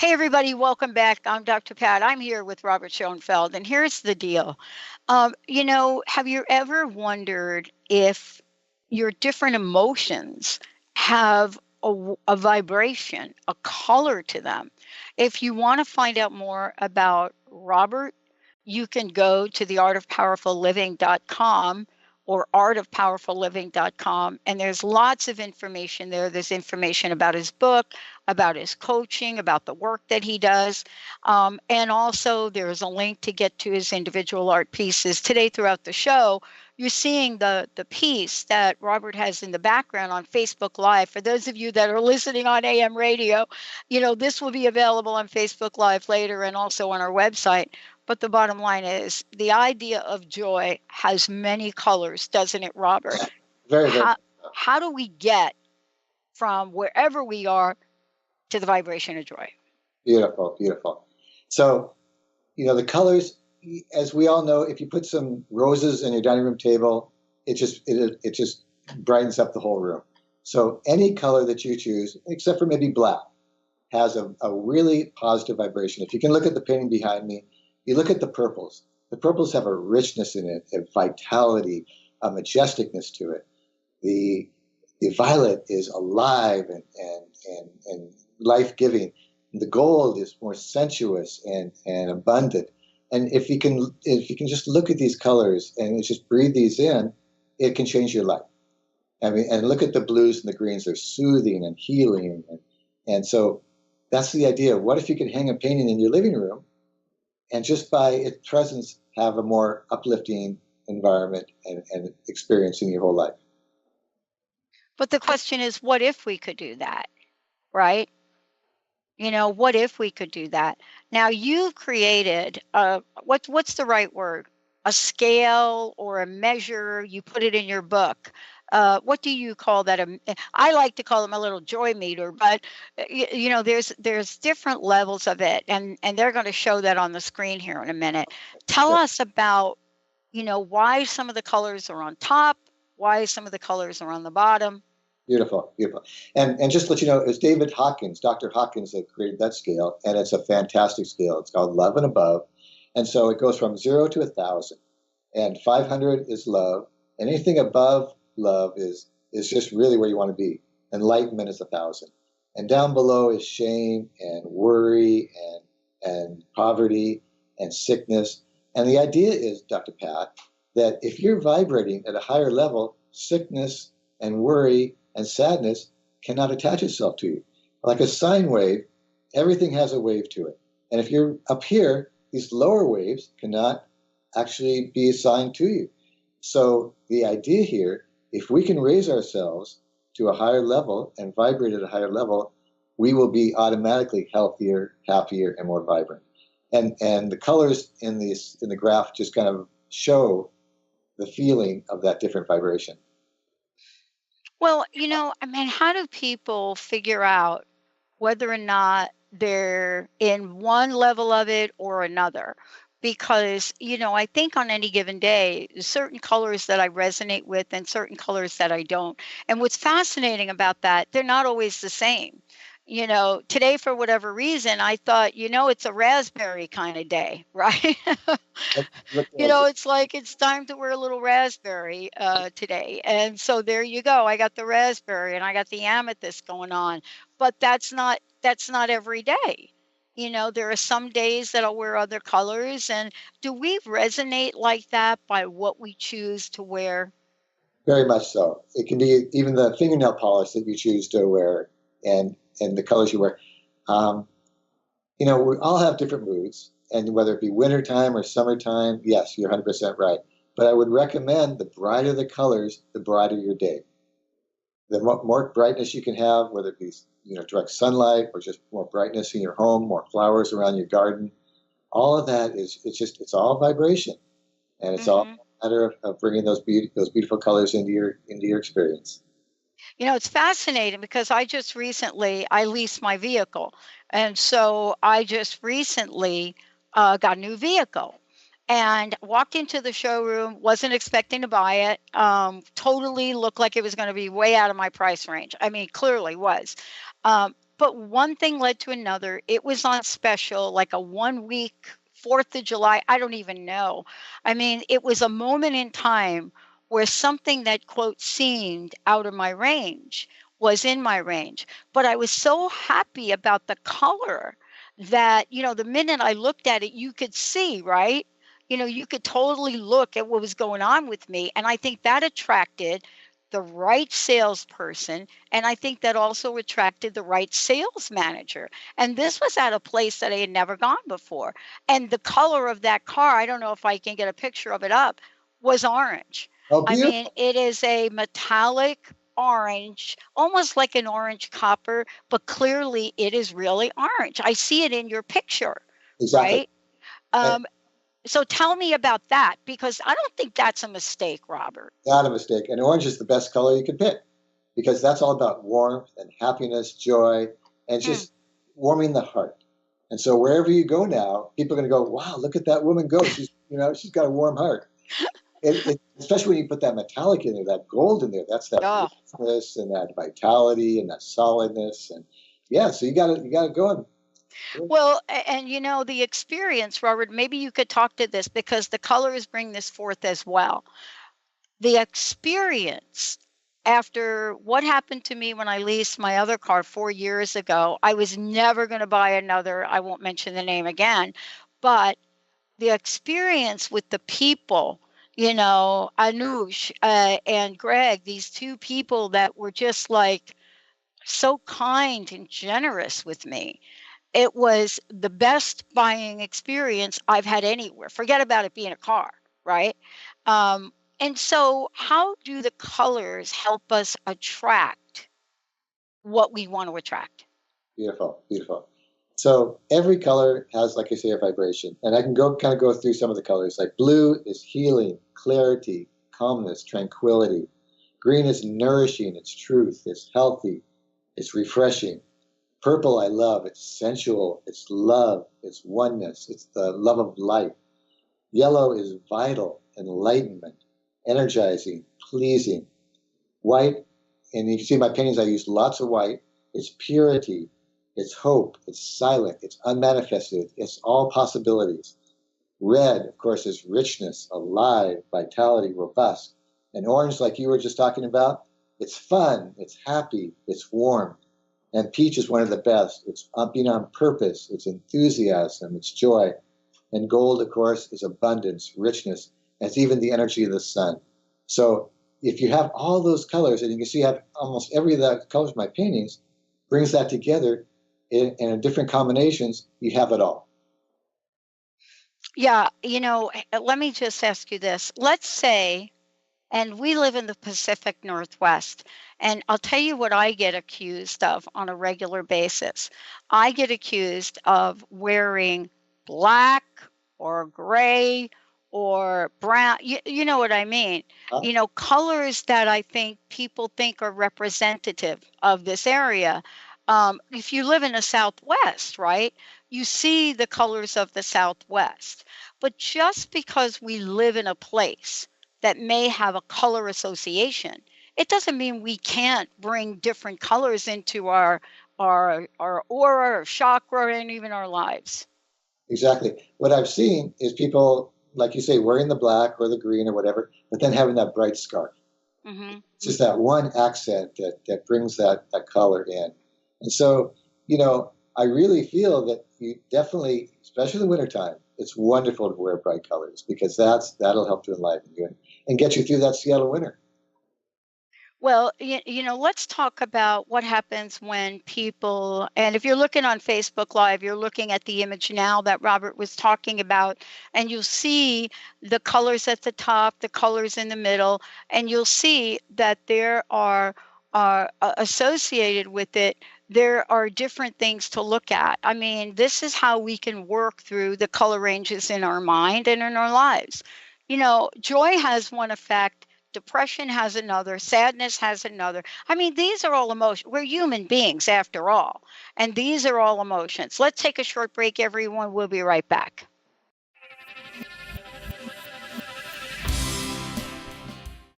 Hey, everybody, welcome back. I'm Dr. Pat. I'm here with Robert Schoenfeld, and here's the deal. Have you ever wondered if your different emotions have a vibration, a color to them? If you want to find out more about Robert, you can go to theartofpowerfulliving.com or artofpowerfulliving.com, and there's lots of information there. There's information about his book, about his coaching, about the work that he does. And also, there's a link to get to his individual art pieces. Today, throughout the show, you're seeing the piece that Robert has in the background on Facebook Live. For those of you that are listening on AM radio, this will be available on Facebook Live later and also on our website. But the bottom line is the idea of joy has many colors, doesn't it, Robert? Very, very. How do we get from wherever we are to the vibration of joy? Beautiful, beautiful. So, the colors, as we all know, if you put some roses in your dining room table, it just brightens up the whole room. So any color that you choose, except for maybe black, has a really positive vibration. If you can look at the painting behind me, you look at the purples. The purples have a richness in it, a vitality, a majesticness to it. The violet is alive and life-giving. The gold is more sensuous and abundant. And if you can just look at these colors and just breathe these in, it can change your life. I mean, and look at the blues and the greens; they're soothing and healing. And so that's the idea. What if you could hang a painting in your living room and just by its presence have a more uplifting environment and experience in your whole life? But the question is, what if we could do that, right? What if we could do that? Now, you've created what's the right word? A scale or a measure. You put it in your book. What do you call that? I like to call them a little joy meter, but there's different levels of it, and they're going to show that on the screen here in a minute. Tell us about why some of the colors are on top, why some of the colors are on the bottom. Beautiful, beautiful. And just to let you know, it was David Hawkins, Dr. Hawkins, that created that scale, and it's a fantastic scale. It's called Love and Above. And so it goes from 0 to 1,000. And 500 is love. And anything above love is just really where you want to be. Enlightenment is 1,000. And down below is shame and worry and poverty and sickness. And the idea is, Dr. Pat, that if you're vibrating at a higher level, sickness and worry and sadness cannot attach itself to you. Like a sine wave, everything has a wave to it. And if you're up here, these lower waves cannot actually be assigned to you. So the idea here, if we can raise ourselves to a higher level and vibrate at a higher level, we will be automatically healthier, happier, and more vibrant. And the colors in the graph just kind of show the feeling of that different vibration. Well, how do people figure out whether or not they're in one level of it or another? Because, I think on any given day, certain colors that I resonate with and certain colors that I don't. And what's fascinating about that, they're not always the same. Today, for whatever reason, I thought, it's a raspberry kind of day, right? It's like it's time to wear a little raspberry today. And so there you go. I got the raspberry and I got the amethyst going on. But that's not every day. There are some days that I'll wear other colors. And do we resonate like that by what we choose to wear? Very much so. It can be even the fingernail polish that you choose to wear and the colors you wear. We all have different moods, and whether it be wintertime or summertime, yes, you're 100% right. But I would recommend the brighter the colors, the brighter your day. The more brightness you can have, whether it be direct sunlight or just more brightness in your home, more flowers around your garden, all of that it's all vibration, and it's all a matter of bringing those beautiful colors into your experience. It's fascinating because I leased my vehicle. And so I just recently got a new vehicle and walked into the showroom, wasn't expecting to buy it. Totally looked like it was going to be way out of my price range. I mean, clearly was. but one thing led to another. It was on special, like a 1 week 4th of July. I don't even know. I mean, it was a moment in time where something that, quote, seemed out of my range was in my range. But I was so happy about the color that, the minute I looked at it, you could see, right? You could totally look at what was going on with me. And I think that attracted the right salesperson. And I think that also attracted the right sales manager. And this was at a place that I had never gone before. And the color of that car, I don't know if I can get a picture of it up, was orange. Oh, I mean, beautiful. it is a metallic orange, almost like an orange copper, but clearly it is really orange. I see it in your picture, Exactly. right? And Um, so tell me about that, because I don't think that's a mistake, Robert. not a mistake. And orange is the best color you can pick because that's all about warmth and happiness, joy, and Mm. just warming the heart. And so wherever you go now, people are going to go, wow, look at that woman go. She's got a warm heart. Especially when you put that metallic in there, that gold in there, that's that Oh, richness and that vitality and that solidness. And yeah, so you gotta go and well, and the experience, Robert, maybe you could talk to this because the colors bring this forth as well. The experience after what happened to me when I leased my other car 4 years ago, I was never going to buy another. I won't mention the name again, but the experience with the people, Anush and Greg, these two people that were just like so kind and generous with me. It was the best buying experience I've had anywhere. Forget about it being a car, right? And so, how do the colors help us attract what we want to attract? beautiful, beautiful. So every color has, like I say, a vibration. And I can go through some of the colors. Like blue is healing, clarity, calmness, tranquility. Green is nourishing, it's truth, it's healthy, it's refreshing. Purple, I love. It's sensual. It's love. It's oneness. It's the love of life. Yellow is vital, enlightenment, energizing, pleasing. White, and you can see in my paintings, I use lots of white. It's purity. It's hope. It's silent. It's unmanifested. It's all possibilities. Red, of course, is richness, alive, vitality, robust. And orange, like you were just talking about, it's fun. It's happy. It's warm. And peach is one of the best. It's being on purpose. It's enthusiasm. It's joy. And gold, of course, is abundance, richness. And it's even the energy of the sun. So if you have all those colors, and you can see I have almost every of the colors of my paintings, brings that together in different combinations, you have it all. Yeah, let me just ask you this. Let's say, and we live in the Pacific Northwest, and I'll tell you what I get accused of on a regular basis. I get accused of wearing black or gray or brown. You know what I mean? Huh? Colors that I think people think are representative of this area. If you live in the Southwest, right, you see the colors of the Southwest. But just because we live in a place that may have a color association, it doesn't mean we can't bring different colors into our aura or chakra and even our lives. Exactly. What I've seen is people, like you say, wearing the black or the green or whatever, but then having that bright scarf. Hmm. It's just that one accent that brings that color in. And so, I really feel that you definitely, especially in the wintertime, it's wonderful to wear bright colors because that'll help to enliven you and get you through that Seattle winter. Well, let's talk about what happens when people, and if you're looking on Facebook Live, you're looking at the image now that Robert was talking about, and you'll see the colors at the top, the colors in the middle, and you'll see that there are associated with it. There are different things to look at. I mean, this is how we can work through the color ranges in our mind and in our lives. Joy has one effect. Depression has another, sadness has another. I mean, these are all emotions. We're human beings after all, and these are all emotions. Let's take a short break, everyone. We'll be right back.